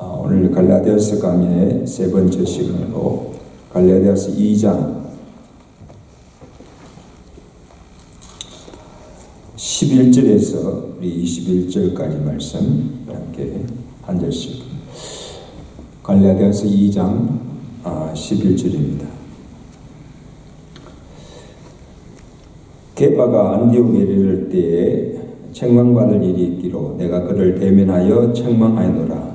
오늘 갈라디아서 강의의 세 번째 시간으로 갈라디아서 2장 11절에서 우리 21절까지 말씀 함께 한 절씩. 갈라디아서 2장 11절입니다. 게바가 안디옥에 이르를 때에 책망받을 일이 있기로 내가 그를 대면하여 책망하였노라.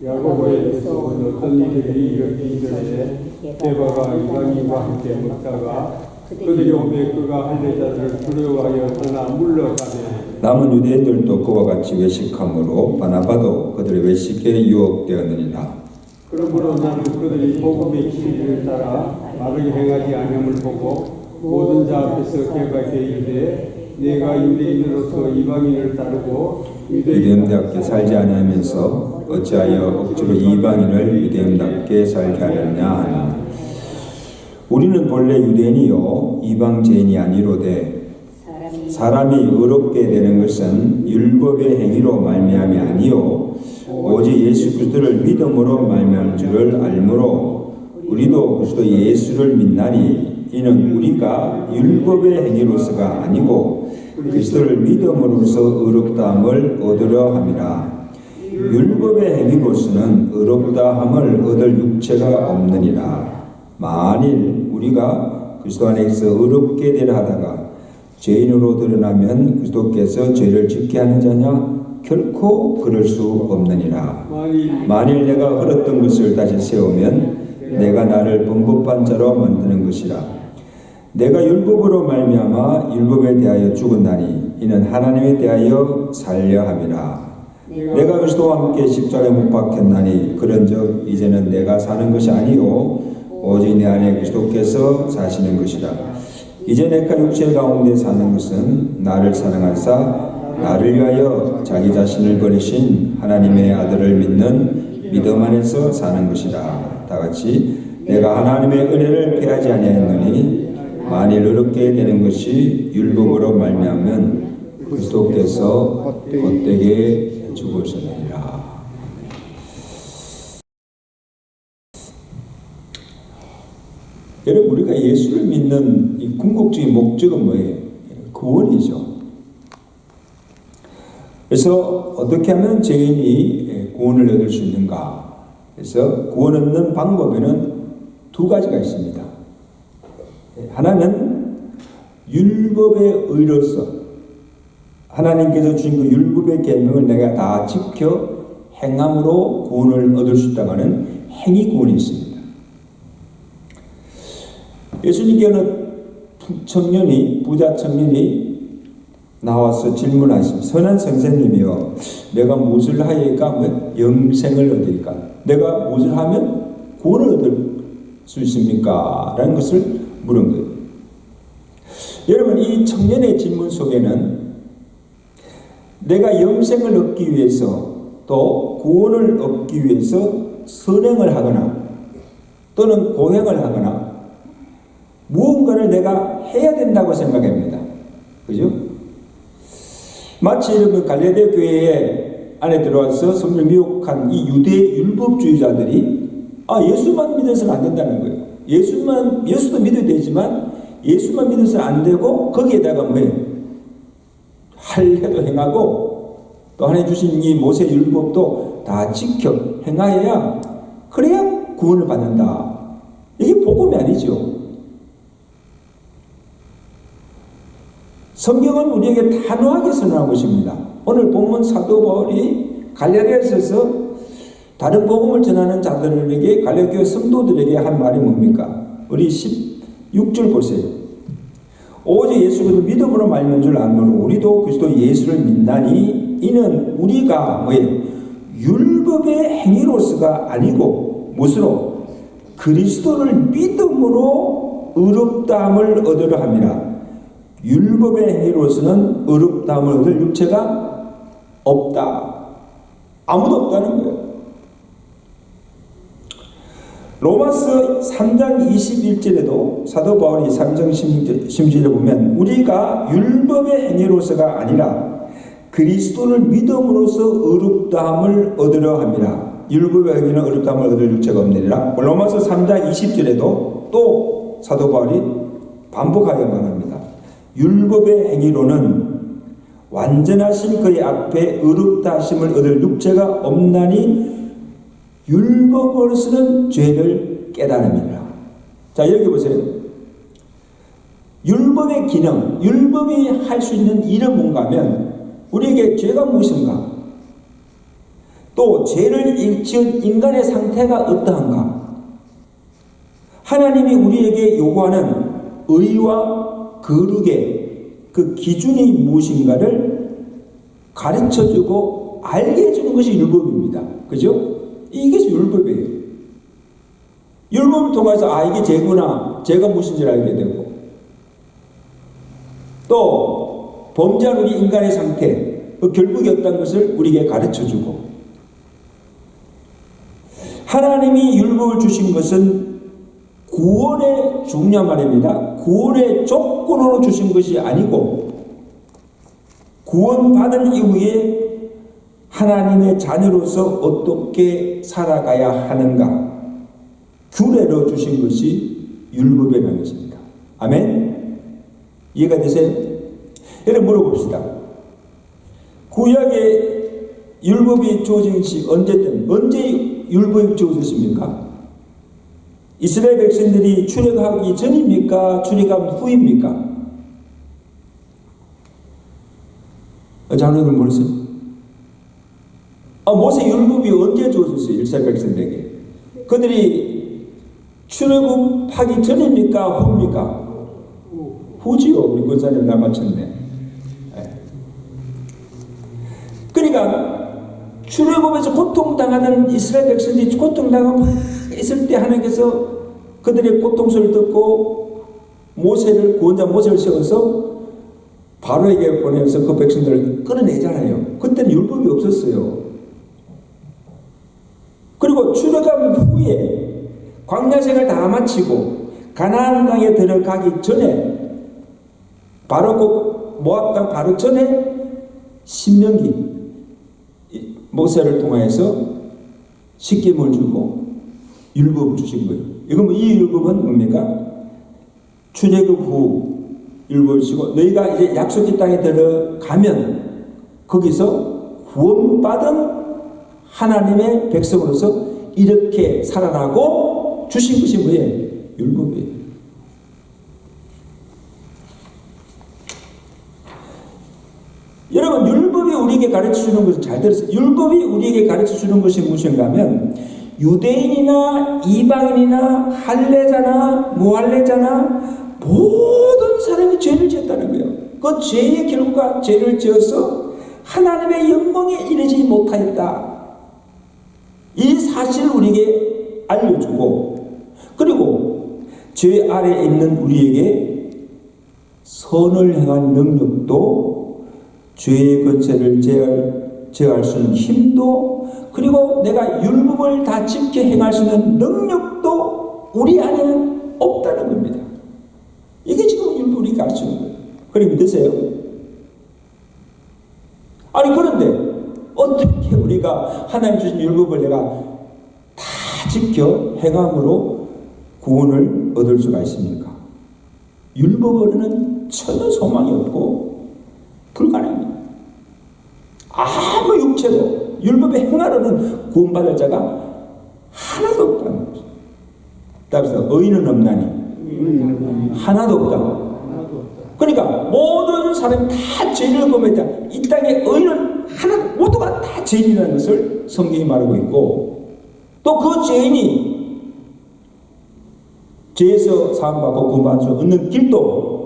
야고보에서 온 어떤 이들이 이르기를 게바가 이방인과 함께 먹다가 그들이 오매 그가 할 여자들을 두려워하여 떠나 물러가되 남은 유대인들도 그와 같이 외식함으로 바나바도 그들의 외식에 유혹되었느니라. 그러므로 나는 그들이 복음의 진리를 따라 바르게 행하지 아니함을 보고 모든 자 앞에서 게바에게 이르되 내가 유대인으로서 이방인을 따르고 유대인답게 살지 아니하면서 어찌하여 억지로 이방인을 유대인답게 살게 하렸냐 하니 우리는 본래 유대인이요 이방제인이 아니로되 사람이 의롭게 되는 것은 율법의 행위로 말미암이 아니요 오직 예수 그리스도를 믿음으로 말미암은 줄을 알므로 우리도 그리스도 예수를 믿나니 이는 우리가 율법의 행위로서가 아니고 그리스도를 믿음으로써 의롭다함을 얻으려 함이라. 율법의 행위로서는 의롭다함을 얻을 육체가 없느니라. 만일 우리가 그리스도 안에서 의롭게 되려 하다가 죄인으로 드러나면 그리스도께서 죄를 짓게 하는 자냐? 결코 그럴 수 없느니라. 만일 내가 흘렀던 것을 다시 세우면 내가 나를 범법한 자로 만드는 것이라. 내가 율법으로 말미암아 율법에 대하여 죽었나니 이는 하나님에 대하여 살려 함이라. 내가 그리스도와 함께 십자가에 못 박혔나니 그런즉 이제는 내가 사는 것이 아니요 오직 내 안에 그리스도께서 사시는 것이라. 이제 내가 육체 가운데 사는 것은 나를 사랑하사 나를 위하여 자기 자신을 버리신 하나님의 아들을 믿는 믿음 안에서 사는 것이라. 다같이 내가 하나님의 은혜를 패하지 아니하였노니 만일 어렵게 되는 것이 율법으로 말미암으면 그리스도께서 헛되게 죽으셨느니라. 여러분, 우리가 예수를 믿는 이 궁극적인 목적은 뭐예요? 구원이죠. 그래서 어떻게 하면 죄인이 구원을 얻을 수 있는가? 그래서 구원 얻는 방법에는 두 가지가 있습니다. 하나는 율법의 의로서 하나님께서 주신 그 율법의 계명을 내가 다 지켜 행함으로 구원을 얻을 수 있다고 하는 행위 구원이 있습니다. 예수님께는 부자 청년이 나와서 질문하십니다. 선한 선생님이여, 내가 무엇을 하여야 영생을 얻을까? 내가 무엇을 하면 구원을 얻을 수 있습니까? 라는 것을 물은 거예요. 여러분, 이 청년의 질문 속에는 내가 영생을 얻기 위해서 또 구원을 얻기 위해서 선행을 하거나 또는 고행을 하거나 무언가를 내가 해야 된다고 생각합니다. 그죠? 마치 여러분 갈라디아 교회 안에 들어와서 성령을 미혹한 이 유대 율법주의자들이 예수만 믿어서는 안 된다는 거예요. 예수도 믿어야 되지만 예수만 믿어서는 안 되고 거기에다가 뭐예요? 할례도 행하고 또 하나님 주신 이 모세 율법도 다 지켜 행하여야 그래야 구원을 받는다. 이게 복음이 아니죠. 성경은 우리에게 단호하게 선언하고 있습니다. 오늘 본문 사도 바울이 갈라디아서에서 다른 복음을 전하는 자들에게 갈라디아 교회 성도들에게 한 말이 뭡니까? 우리 16절 보세요. 오직 예수 그리스도 믿음으로 말미암은 줄 알므로 우리도 그리스도 예수를 믿나니 이는 우리가 뭐예요? 율법의 행위로서가 아니고 무엇으로? 그리스도를 믿음으로 의롭다함을 얻으려 함이라. 율법의 행위로서는 의롭다함을 얻을 육체가 없다. 아무도 없다는 거예요. 로마서 3장 21절에도 사도 바울이 3장 16절에 보면 우리가 율법의 행위로서가 아니라 그리스도를 믿음으로써 의롭다함을 얻으려 함이라. 율법의 행위는 어렵다함을 얻을 육체가 없느니라. 로마서 3장 20절에도 또 사도 바울이 반복하여 말합니다. 율법의 행위로는 완전하신 그의 앞에 의롭다 하심을 얻을 육체가 없나니 율법으로서는 죄를 깨달음이라. 자, 여기 보세요. 율법의 기능, 율법이 할 수 있는 일은 뭔가 하면 우리에게 죄가 무엇인가, 또 죄를 지은 인간의 상태가 어떠한가, 하나님이 우리에게 요구하는 의와 거룩의 그 기준이 무엇인가를 가르쳐주고 알게 해주는 것이 율법입니다. 그죠? 이게 율법이에요. 율법을 통해서 이게 죄구나, 죄가 무엇인지를 알게 되고, 또 범죄한 우리 인간의 상태, 그 결국이 어떤 것을 우리에게 가르쳐주고, 하나님이 율법을 주신 것은 구원의 중요한 말입니다. 구원의 조건으로 주신 것이 아니고 구원받은 이후에 하나님의 자녀로서 어떻게 살아가야 하는가 규례로 주신 것이 율법이라는 것입니다. 아멘? 이해가 되세요? 여러분 물어봅시다. 구약의 율법이 주어진 것이 언제 율법이 주어졌습니까? 이스라엘 백성들이 출애굽하기 전입니까? 출애굽 후입니까? 자녀들 모르세요? 모세 율법이 언제 주어졌어요? 이스라엘 백성들에게. 그들이 출애굽하기 전입니까? 후입니까? 후지요. 우리 권사님 날 맞췄네. 그러니까 출애굽에서 고통당하는 이스라엘 백성들이 고통당하고 있을 때 하나님께서 그들의 고통소리를 듣고 구원자 모세를 세워서 바로에게 보내서 그 백성들을 끌어내잖아요. 그때는 율법이 없었어요. 그리고 출애굽 후에 광야생을 다 마치고 가나안 땅에 들어가기 전에 바로 모압 땅 바로 전에 신명기 모세를 통해서 십계명을 주고 율법을 주신 거예요. 이건 이 율법은 뭡니까? 출애굽 후 율법을 주고 너희가 이제 약속의 땅에 들어가면 거기서 구원받은 하나님의 백성으로서 이렇게 살아나고 주신 것이 뭐예요? 율법이에요. 여러분 율법이 우리에게 가르쳐주는 것은 잘 들으세요. 율법이 우리에게 가르쳐주는 것이 무엇인가 하면 유대인이나 이방인이나 할례자나 무할례자나 모든 사람이 죄를 지었다는 거예요. 그 죄의 결과가 죄를 지어서 하나님의 영광에 이르지 못하였다. 이 사실을 우리에게 알려주고 그리고 죄 아래에 있는 우리에게 선을 행한 능력도 죄의 권세를 제어할 수 있는 힘도 그리고 내가 율법을 다 지켜 행할 수 있는 능력도 우리 안에는 없다는 겁니다. 이게 지금 율법이 가르치는 거예요. 그래 믿으세요? 아니 그런데 어떻게 우리가 하나님 주신 율법을 내가 다 지켜 행함으로 구원을 얻을 수가 있습니까? 율법으로는 전혀 소망이 없고 불가능합니다. 아무 육체로 율법에 행하려는 구원받을 자가 하나도 없다는 거죠. 따라서 의인은 없나니 하나도 없다. 그러니까 모든 사람이 다 죄를 범했다. 이 땅에 의인은 하나 모두가 다 죄인이라는 것을 성경이 말하고 있고 또 그 죄인이 죄에서 사함받고 구원받을 수 없는 길도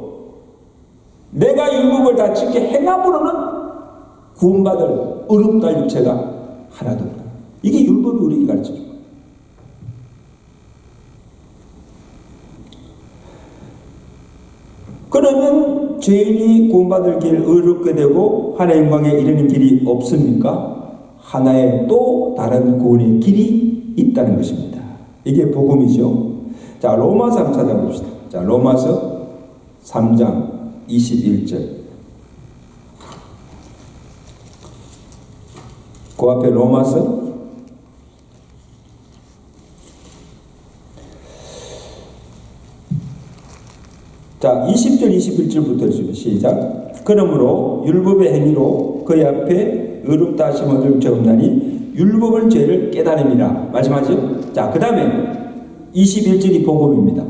내가 율법을 다 지켜 행함으로는 구원받을 의롭다 육체가 하나도 없다. 이게 율법이 우리에게 가르쳐준 거예요. 그러면 죄인이 구원받을 길 의롭게 되고 하나님의 영광에 이르는 길이 없습니까? 하나의 또 다른 구원의 길이 있다는 것입니다. 이게 복음이죠. 자, 로마서 한번 찾아봅시다. 자, 로마서 3장 21절. 그 앞에 로마서 자, 20절 21절부터 읽습니다. 시작. 그러므로 율법의 행위로 그의 앞에 의롭다 하심 얻을 자 없나니 율법은 죄를 깨달음이라 말씀하죠. 자, 그 다음에 21절이 복음입니다.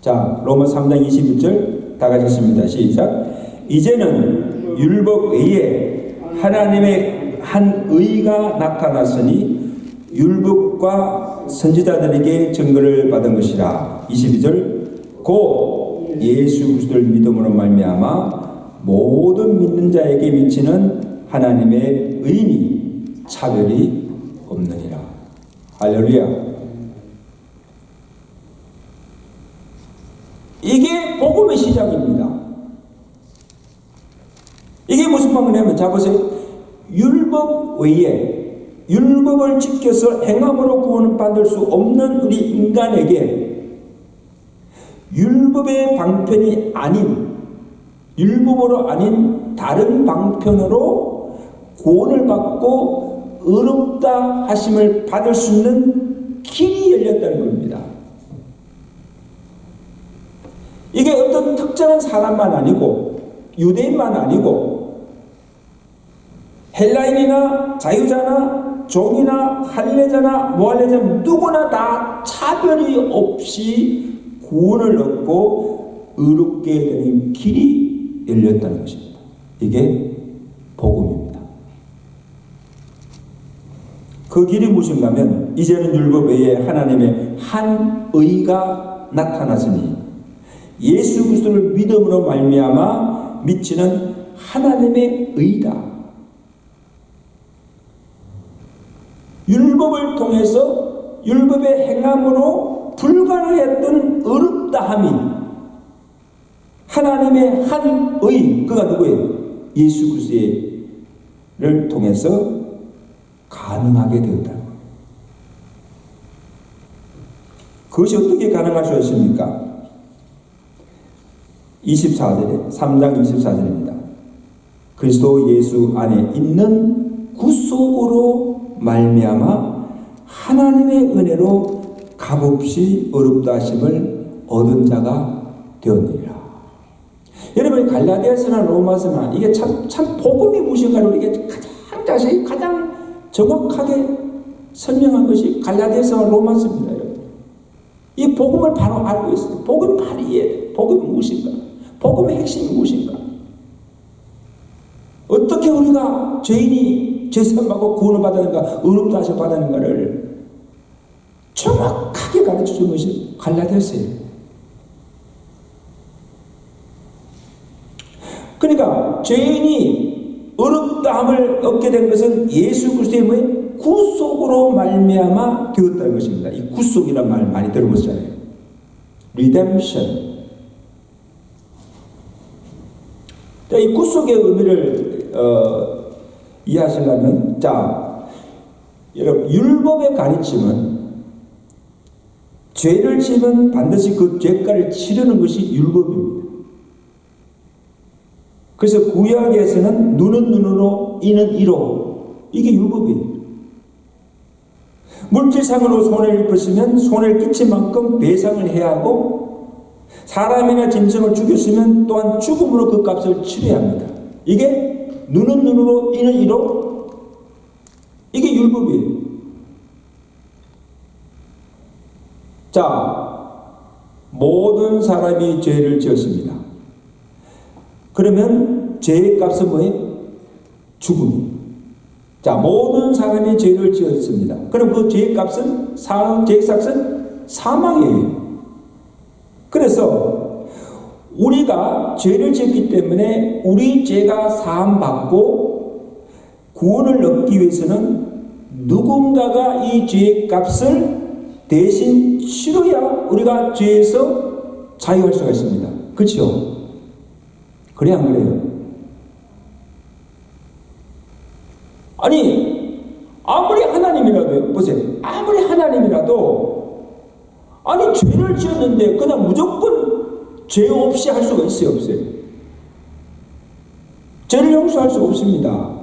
자, 로마 3장 21절 다 같이 읽습니다. 시작. 이제는 율법 외에 하나님의 한 의가 나타났으니 율법과 선지자들에게 증거를 받은 것이라. 22절 곧 예수 그리스도를 믿음으로 말미암아 모든 믿는 자에게 미치는 하나님의 의인이 차별이 없느니라. 할렐루야. 이게 복음의 시작입니다. 이게 무슨 말이냐면, 자 보세요. 율법 외에 율법을 지켜서 행함으로 구원을 받을 수 없는 우리 인간에게 율법의 방편이 아닌, 율법으로 아닌 다른 방편으로 구원을 받고 의롭다 하심을 받을 수 있는 길이 열렸다는 겁니다. 이게 어떤 특정한 사람만 아니고 유대인만 아니고 헬라인이나 자유자나 종이나 할례자나 무할례자 누구나 다 차별이 없이 구원을 얻고 의롭게 되는 길이 열렸다는 것입니다. 이게 복음입니다. 그 길이 무엇인가 하면 이제는 율법 외에 하나님의 한 의가 나타났으니 예수 그리스도를 믿음으로 말미암아 미치는 하나님의 의다. 율법을 통해서 율법의 행함으로 불가능했던 의롭다함이 하나님의 한 의, 그가 누구예요? 예수 그리스도를 통해서 가능하게 되었다. 그것이 어떻게 가능할 수 있습니까? 24절에 3장 24절입니다. 그리스도 예수 안에 있는 구속으로 말미암아 하나님의 은혜로 값없이 의롭다 하심을 얻은 자가 되었느니라. 여러분, 갈라디아서나 로마서나 이게 참 복음이 무엇인가를 이게 가장 자세히 가장 정확하게 설명한 것이 갈라디아서와 로마서입니다. 여러분. 이 복음을 바로 알고 있어요. 복음이 바로 이해돼요. 복음이 무엇인가? 복음의 핵심이 무엇인가? 어떻게 우리가 죄인이 죄사함받고 구원을 받았는가, 의롭다 하심을 받았는가를 정확하게 가르쳐준 것이 갈라디아서예요. 그러니까 죄인이 의롭다함을 얻게 된 것은 예수 그리스도의 구속으로 말미암아 되었다는 것입니다. 이 구속이란 말 많이 들어보셨잖아요. redemption. 자, 이 구속의 의미를 이해하시려면, 자, 여러분, 율법의 가르침은 죄를 지으면 반드시 그 죄가를 치르는 것이 율법입니다. 그래서 구약에서는 눈은 눈으로, 이는 이로, 이게 율법이에요. 물질상으로 손해를 입었으면 손해를 끼친 만큼 배상을 해야 하고, 사람이나 짐승을 죽였으면 또한 죽음으로 그 값을 치러야 합니다. 이게 눈은 눈으로, 이는 이로, 이게 율법이에요. 자, 모든 사람이 죄를 지었습니다. 그러면 죄의 값은 뭐예요? 죽음이에요. 자, 모든 사람이 죄를 지었습니다. 그럼 그 죄의 값은, 죄의 값은 사망이에요. 그래서 우리가 죄를 지었기 때문에 우리 죄가 사함받고 구원을 얻기 위해서는 누군가가 이 죄의 값을 대신 치러야 우리가 죄에서 자유할 수가 있습니다. 그렇죠? 그래 안 그래요? 아니, 아무리 하나님이라도, 보세요. 아무리 하나님이라도 아니, 죄를 지었는데 그냥 무조건 죄 없이 할 수가 있어요, 없어요? 죄를 용서할 수가 없습니다.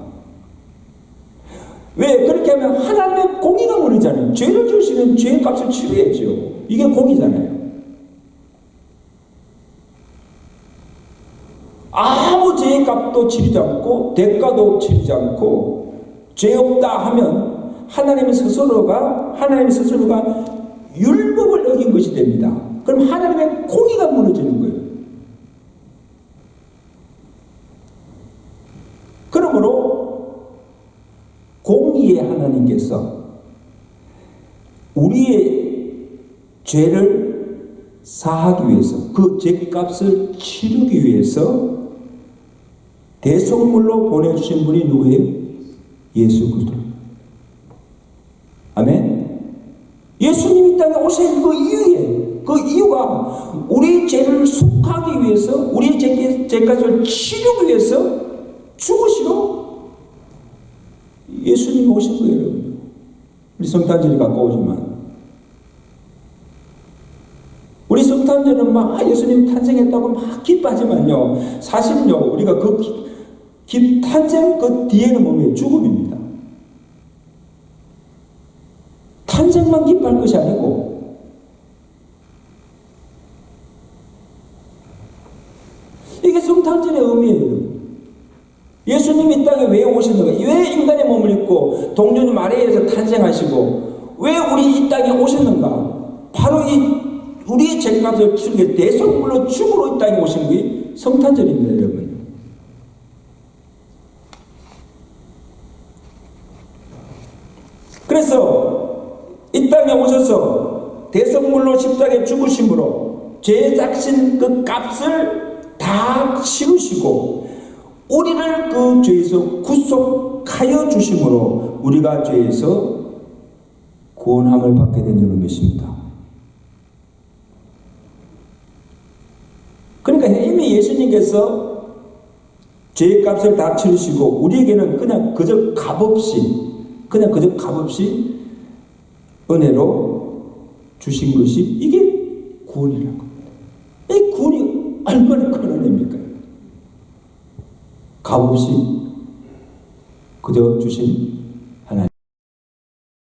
왜? 그렇게 하면 하나님의 공의가 무너지잖아요. 죄를 지으시면 죄의 값을 치러야죠. 이게 공의잖아요. 값도 치르지 않고 대가도 치르지 않고 죄 없다 하면 하나님 스스로가 율법을 어긴 것이 됩니다. 그럼 하나님의 공의가 무너지는 거예요. 그러므로 공의의 하나님께서 우리의 죄를 사하기 위해서, 그 죄값을 치르기 위해서 대속물로 보내주신 분이 누구예요? 예수 그리스도. 아멘. 예수님이 땅에 오신 그 이유가 우리의 죄를 속하기 위해서, 우리의 죄값을 치르기 위해서 죽으시러 예수님이 오신 거예요. 우리 성탄절이 가까우지만 우리 성탄절은 막 예수님 탄생했다고 막 기뻐하지만요, 사실은요 우리가 그 탄생 그 뒤에는 뭐예요? 죽음입니다. 탄생만 기뻐할 것이 아니고 이게 성탄절의 의미예요. 예수님이 이 땅에 왜 오셨는가? 왜 인간의 몸을 입고 동정녀 마리아에서 탄생하시고 왜 우리 이 땅에 오셨는가? 바로 우리의 죄값을 치르게 대속물로 죽으로 이 땅에 오신 게 성탄절입니다, 여러분. 그래서 이 땅에 오셔서 대속물로 십자가에 죽으심으로 죄 삭신 그 값을 다 치르시고 우리를 그 죄에서 구속하여 주심으로 우리가 죄에서 구원함을 받게 된 줄로 믿습니다. 그러니까 이미 예수님께서 죄값을 다 치르시고 우리에게는 그냥 그저 값없이 은혜로 주신 것이 이게 구원이라는 겁니다. 이 구원이 얼마나 큰 은혜입니까? 값없이 그저 주신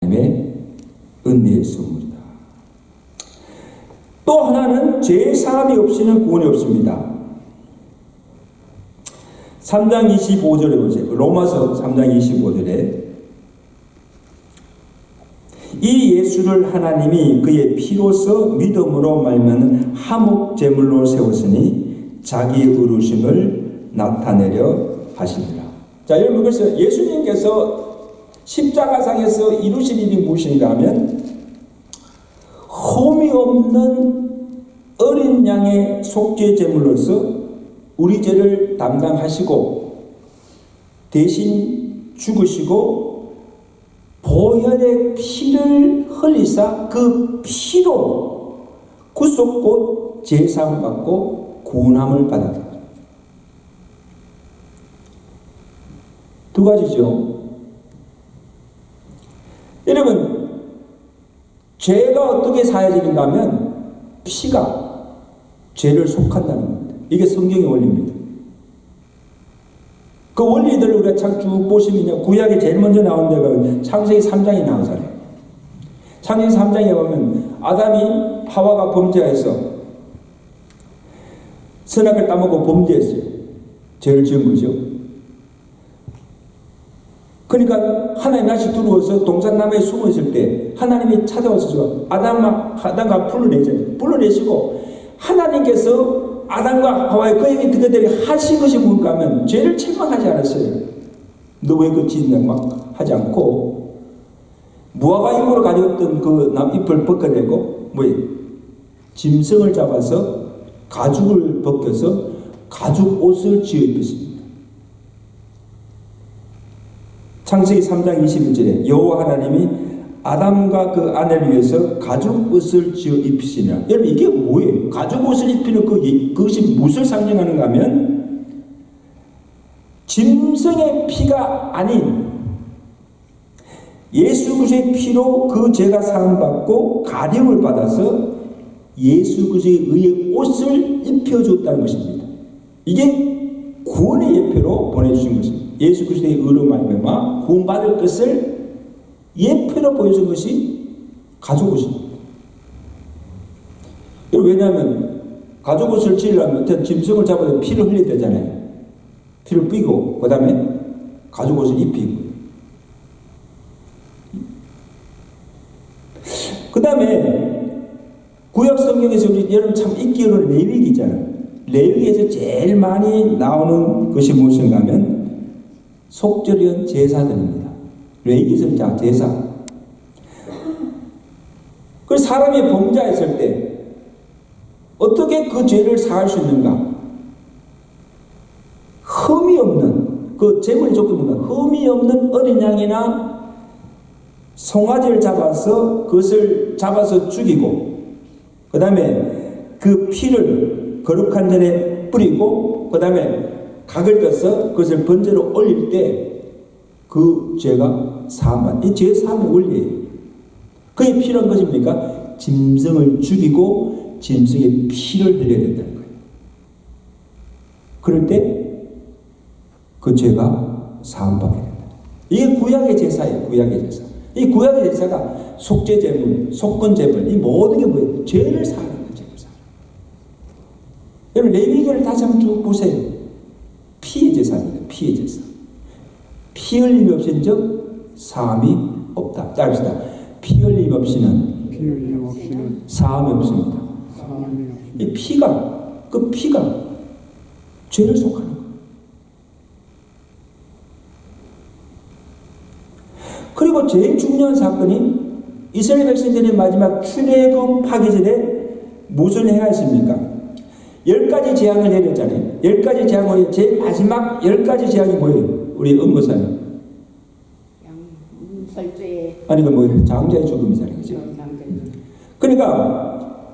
하나님의 은혜의 선물이다. 또 하나는 죄 사함이 없이는 구원이 없습니다. 3장 25절에 보세요. 로마서 3장 25절에 이 예수를 하나님이 그의 피로서 믿음으로 말미암는 화목 제물로 세웠으니 자기 의로심을 나타내려 하시니라. 자, 여러분, 그래서 예수님께서 십자가상에서 이루신 일이 무엇인가 하면 흠이 없는 어린 양의 속죄 제물로서 우리 죄를 담당하시고 대신 죽으시고 보혈의 피를 흘리사 그 피로 구속곧 제사함을 받고 구원함을 받았다. 두 가지죠. 여러분, 죄가 어떻게 사해지는가 하면 피가 죄를 속한다는 겁니다. 이게 성경의 원리입니다. 그 원리들을 우리가 참 쭉 보시면요, 구약에 제일 먼저 나온 데가 창세기 3장이 나오잖아요. 창세기 3장에 보면 아담이 하와가 범죄해서 선악을 따먹고 범죄했어요. 죄를 지은 거죠. 그러니까 하나님 다시 들어와서 동산나무에 숨어 있을 때 하나님이 찾아와서 아담과 불러내잖아요. 불러내시고 하나님께서 아담과 하와의 그에게 그들이 하신 것이 뭔가 하면 죄를 책망하지 않았어요. 너 왜 그 짓냐 막 하지 않고 무화과 잎으로 가져왔던 그 나뭇잎을 벗겨내고 짐승을 잡아서 가죽을 벗겨서 가죽 옷을 지어 입혔습니다. 창세기 3장 21절에 여호와 하나님이 아담과 그 아내를 위해서 가죽 옷을 지어 입히시니라. 여러분, 이게 뭐예요? 가죽 옷을 입히는 그것이 무엇을 상징하는가 하면 짐승의 피가 아닌 예수 그리스도의 피로 그 죄가 사함받고 가림을 받아서 예수 그리스도의 의의 옷을 입혀줬다는 것입니다. 이게 구원의 예표로 보내주신 것입니다. 예수 그리스도의 의로 말미암아 구원받을 것을 예표로 보여준 것이 가죽옷입니다. 왜냐하면 가죽옷을 지으려면 짐승을 잡아서 피를 흘려야 되잖아요. 피를 뿌리고 그 다음에 가죽 옷을 입히고 그 다음에 구약 성경에서 우리 여러분 참 인기 있는 레위기 있잖아요. 레위기에서 제일 많이 나오는 것이 무엇인가 하면 속죄련 제사들입니다. 레위기에서 제사. 그래서 사람이 범죄했을 때 어떻게 그 죄를 사할 수 있는가? 흠이 없는 그 제물이 좋게 뭡니까? 흠이 없는 어린 양이나 송아지를 잡아서 그것을 잡아서 죽이고 그 다음에 그 피를 거룩한 전에 뿌리고 그 다음에 각을 떠서 그것을 번제로 올릴 때 그 죄가 사함받. 이 죄 사함의 원리예요. 그게 필요한 것입니까? 짐승을 죽이고 짐승의 피를 흘려야 된다는 거예요. 그럴 때 그 죄가 사함받게 된다. 이게 구약의 제사예요. 구약의 제사. 이 구약의 제사가 속죄제물, 속건제물, 이 모든 게 뭐예요? 죄를 사하는 거예요. 죄를 사하는. 여러분 레위기를 다시 한번 쭉 보세요. 피의 제사입니다. 피의 제사. 피 흘림 없인즉 사함이 없다. 따릅시다. 피 흘림 없이는 사함이 없습니다. 이 피가 그 피가 죄를 속하는 거예요. 그리고 제일 중요한 사건이 이스라엘 백성들이 마지막 출애굽하기 전에 무엇을 해야 했습니까? 10가지 재앙을 내렸잖아요. 10가지 재앙을 제일 마지막 10가지 재앙이 뭐예요? 우리 음모사는 설죄. 아니 그 뭐예요? 장자의 죽음이잖아요. 그죠? 그러니까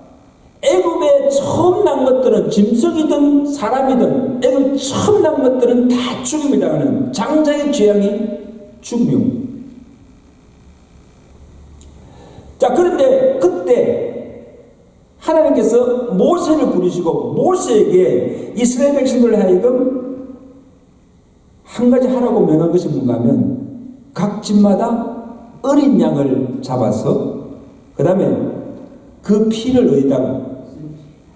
애굽에 처음 난 것들은 짐승이든 사람이든 애굽 처음 난 것들은 다 죽음이 당하는 장자의 재앙이 죽음이요. 자, 그런데 그때 하나님께서 모세를 부르시고 모세에게 이스라엘 백성들 하여금 한 가지 하라고 명한 것이 뭔가 하면 각 집마다 어린 양을 잡아서 그 다음에 그 피를 어디다가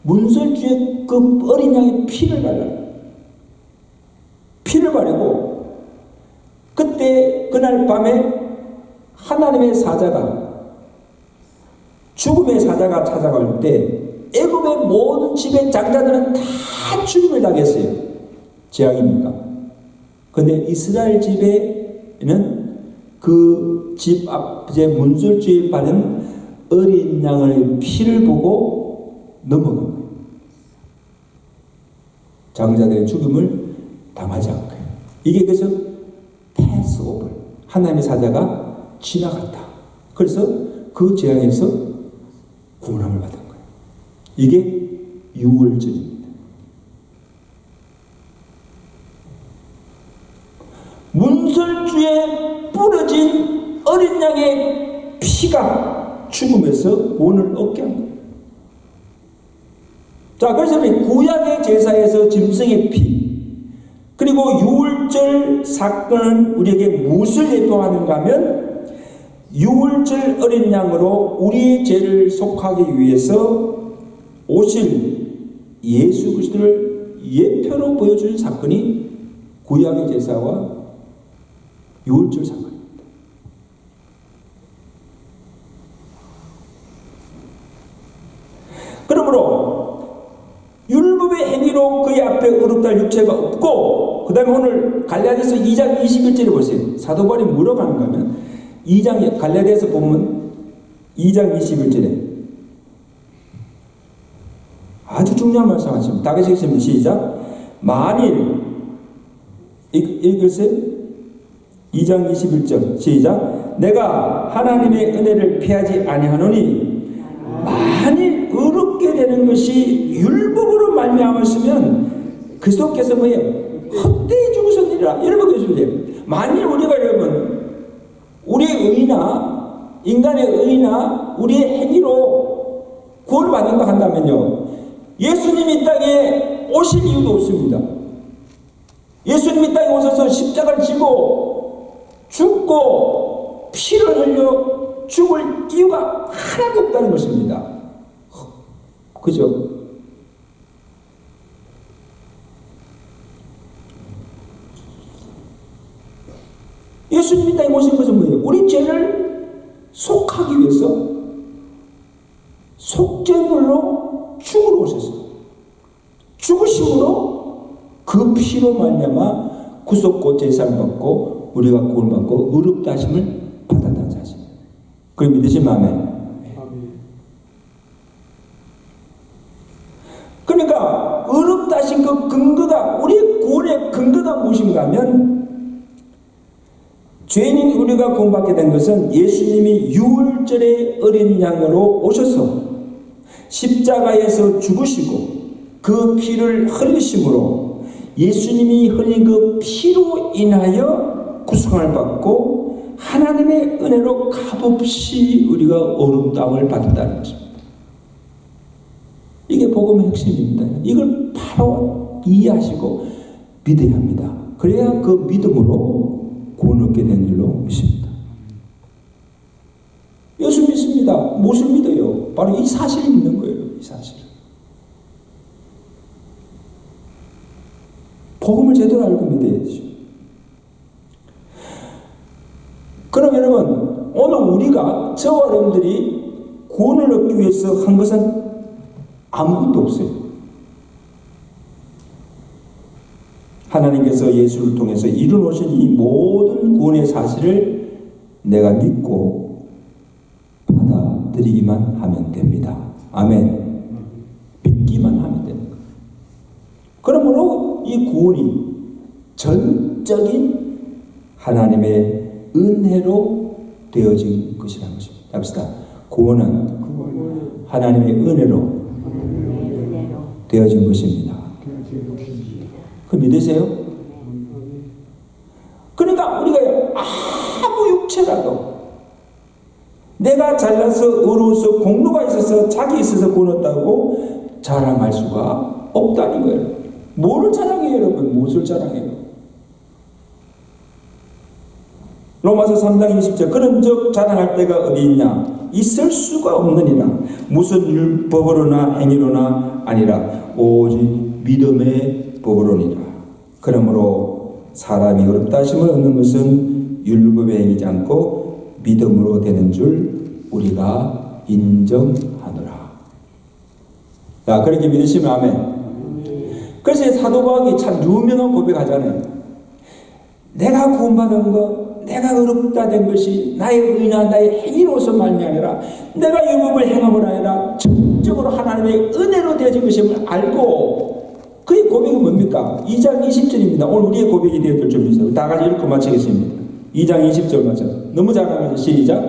문설주에 그 어린 양의 피를 발라. 피를 바르고 그때 그날 밤에 하나님의 사자가 죽음의 사자가 찾아갈 때 애굽의 모든 집의 장자들은 다 죽음을 당했어요. 재앙이니까. 그런데 이스라엘 집에는 그 집 앞에 문설주에 바른 어린 양의 피를 보고 넘어간 거예요. 장자들의 죽음을 당하지 않은 거예요. 이게 그래서 패스오버. 하나님의 사자가 지나갔다. 그래서 그 재앙에서 구원함을 받은 거예요. 이게 유월절입니다. 문설주에 뿌려진 어린 양의 피가 죽음에서 구원을 얻게 한 거예요. 자, 그래서 구약의 제사에서 짐승의 피 그리고 유월절 사건은 우리에게 무엇을 예표하는가 하면 유월절 어린 양으로 우리의 죄를 속하기 위해서 오실 예수 그리스도를 예표로 보여주는 사건이 구약의 제사와 유월절 사건입니다. 그러므로 율법의 행위로 그의 앞에 의롭다 육체가 없고 그 다음에 오늘 갈라디아서 2장 21절에 보세요. 사도 바울이 물어가는가 하면 2장 갈라디아서 보면 2장 21절에 아주 중요한 말씀 하십니다. 다 같이 읽습니다. 시작. 만일 읽으세요. 2장 21절 시작. 내가 하나님의 은혜를 피하지 아니하노니 만일 의롭게 되는 것이 율법으로 말미암았으면 그리스도께서 뭐예요? 헛되이 죽으셨느니라. 여러분 그러시면 만일 우리가 여러분 우리의 의나 인간의 의나 우리의 행위로 구원을 받는다 한다면요, 예수님이 이 땅에 오실 이유도 없습니다. 예수님이 땅에 오셔서 십자가를 지고 죽고 피를 흘려 죽을 이유가 하나도 없다는 것입니다. 그죠? 예수님이 이 땅에 오신 것은 뭐예요? 우리 죄를 속하기 위해서 속죄물로 죽으러 오셨어요. 죽으심으로 그 피로 말미암아 구속고 제사를 받고 우리가 구원을 받고 의롭다 하심을 받았다는 사실. 그걸 믿으시면 아멘. 그러니까 의롭다 하신 그 근거가, 우리의 구원의 근거가 무엇인가 하면, 죄인인 우리가 구원받게 된 것은 예수님이 유월절의 어린 양으로 오셔서 십자가에서 죽으시고 그 피를 흘리심으로 예수님이 흘린 그 피로 인하여 구속을 받고 하나님의 은혜로 값없이 우리가 의롭다함을 받았다는 것입니다. 이게 복음의 핵심입니다. 이걸 바로 이해하시고 믿어야 합니다. 그래야 그 믿음으로 구원을 얻게 된 줄로 믿습니다. 예수 믿습니다. 무엇을 믿어요? 바로 이 사실을 믿는 거예요. 이 사실. 복음을 제대로 알고 믿어야죠. 그럼 여러분, 오늘 우리가, 저와 여러분들이 구원을 얻기 위해서 한 것은 아무것도 없어요. 하나님께서 예수를 통해서 이루어놓으신 이 모든 구원의 사실을 내가 믿고 받아들이기만 하면 됩니다. 아멘. 믿기만 하면 되는 거예요. 그러므로 이 구원이 전적인 하나님의 은혜로 되어진 것이라는 것입니다. 합시다. 구원은 하나님의 은혜로 되어진 것입니다. 그 믿으세요? 그러니까 우리가 아무 육체라도 내가 잘나서 의로워서 공로가 있어서 자기 있어서 구원했다고 자랑할 수가 없다는 거예요. 뭘 자랑해요, 여러분? 무엇을 자랑해요? 로마서 3장 20절 그런즉 자랑할 때가 어디 있냐? 있을 수가 없느니라. 무슨 율법으로나 행위로나 아니라 오직 믿음의 법으로니라. 그러므로 사람이 의롭다 하심을 얻는 것은 율법에 행하지 않고 믿음으로 되는 줄 우리가 인정하노라. 자, 그렇게 믿으시면 아멘. 그래서 사도 바울이 참 유명한 고백하잖아요. 내가 구원받은 것, 내가 의롭다 된 것이 나의 의나 나의 행위로서 말미암아 내가 율법을 행함을 아니라 전적으로 하나님의 은혜로 되어진 것임을 알고, 그의 고백이 뭡니까? 2장 20절입니다. 오늘 우리의 고백이 되어줄 줄 믿어요. 다 같이 읽고 마치겠습니다. 2장 20절 맞아. 너무 잘하면서 시작.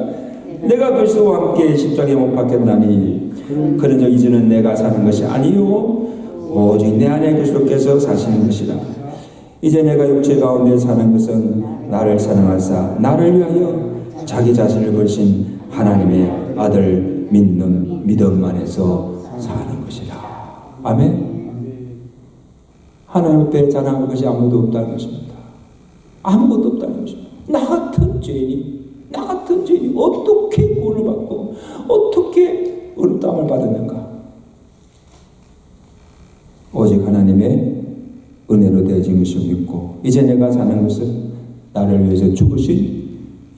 내가 그리스도와 함께 십자가에 못 박혔나니 그런즉 이제는 내가 사는 것이 아니요 오직 내 안에 그리스도께서 사시는 것이라. 이제 내가 육체 가운데 사는 것은 나를 사랑하사 나를 위하여 자기 자신을 버리신 하나님의 아들 믿는 믿음 안에서 사는 것이라. 아멘. 하나님 앞에 자랑할 것이 아무도 없다는 것입니다. 아무것도 없다는 것입니다. 나 같은 죄인이 어떻게 구원을 받고 어떻게 의롭다함을 받았는가? 오직 하나님의 은혜로 되어진 것을 믿고 이제 내가 사는 것은 나를 위해서 죽으신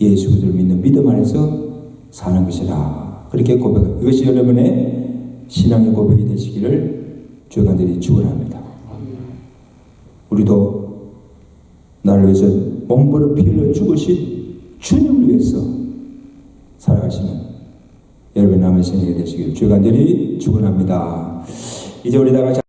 예수 그리스도를 믿는 믿음 안에서 사는 것이라. 그렇게 고백합니다. 이것이 여러분의 신앙의 고백이 되시기를 주가 간절히 축원합니다. 우리도 나를 위해서 몸부로 피 흘려 죽으신 주님을 위해서 살아가시는 여러분 남은 생애가 되시기를 주가 간절히 축원합니다. 이제 우리 다 같이